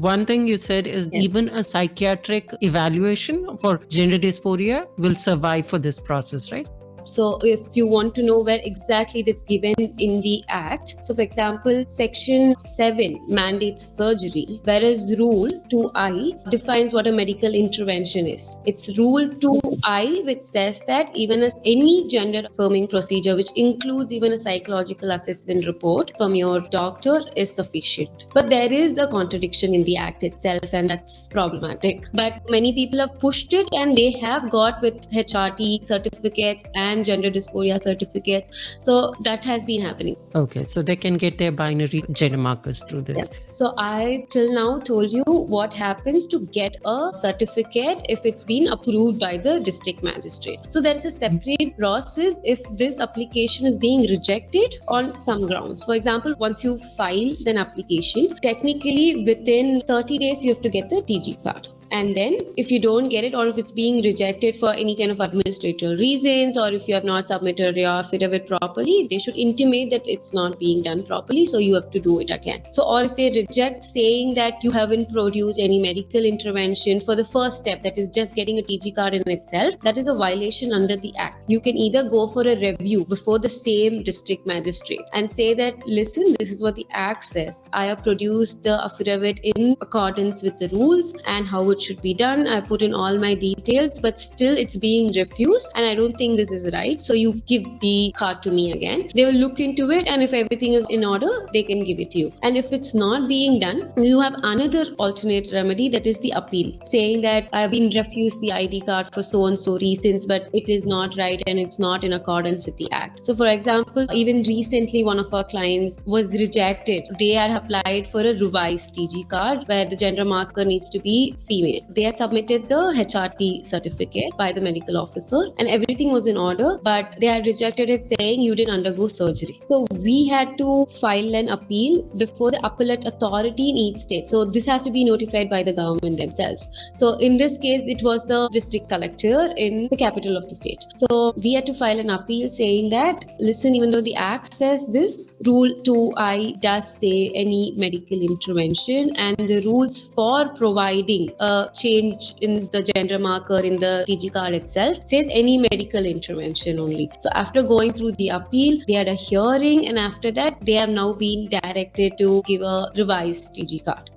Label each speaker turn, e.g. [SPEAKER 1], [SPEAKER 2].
[SPEAKER 1] one thing you said is even a psychiatric evaluation for gender dysphoria will survive for this process, right?
[SPEAKER 2] So if you want to know where exactly that's given in the Act, so for example, Section 7 mandates surgery, whereas Rule 2I defines what a medical intervention is. It's Rule 2I which says that even as any gender affirming procedure, which includes even a psychological assessment report from your doctor, is sufficient. But there is a contradiction in the Act itself, and that's problematic. But many people have pushed it, and they have got with HRT certificates and gender dysphoria certificates. So that has been happening.
[SPEAKER 1] Okay, so they can get their binary gender markers through this.
[SPEAKER 2] Yes. So I till now told you what happens to get a certificate if it's been approved by the district magistrate. So there is a separate process if this application is being rejected on some grounds. For example, once you file an application, technically within 30 days you have to get the TG card. And then if you don't get it, or if it's being rejected for any kind of administrative reasons, or if you have not submitted your affidavit properly, they should intimate that it's not being done properly, so you have to do it again. So, or if they reject saying that you haven't produced any medical intervention for the first step, that is just getting a TG card in itself, that is a violation under the Act. You can either go for a review before the same district magistrate and say that, listen, this is what the Act says. I have produced the affidavit in accordance with the rules and how it should be done. I put in all my details, but still it's being refused, and I don't think this is right. So you give the card to me again. They will look into it, and if everything is in order, they can give it to you. And if it's not being done, you have another alternate remedy, that is the appeal, saying that I've been refused the ID card for so and so reasons, but it is not right and it's not in accordance with the Act. So for example, even recently one of our clients was rejected. They had applied for a revised TG card where the gender marker needs to be female. They had submitted the HRT certificate by the medical officer and everything was in order, but they had rejected it saying you didn't undergo surgery. So we had to file an appeal before the appellate authority in each state. So this has to be notified by the government themselves. So in this case, it was the district collector in the capital of the state. So we had to file an appeal saying that, listen, even though the Act says this, Rule 2I does say any medical intervention, and the rules for providing a change in the gender marker in the TG card itself says any medical intervention only. So after going through the appeal, they had a hearing, and after that they have now been directed to give a revised TG card.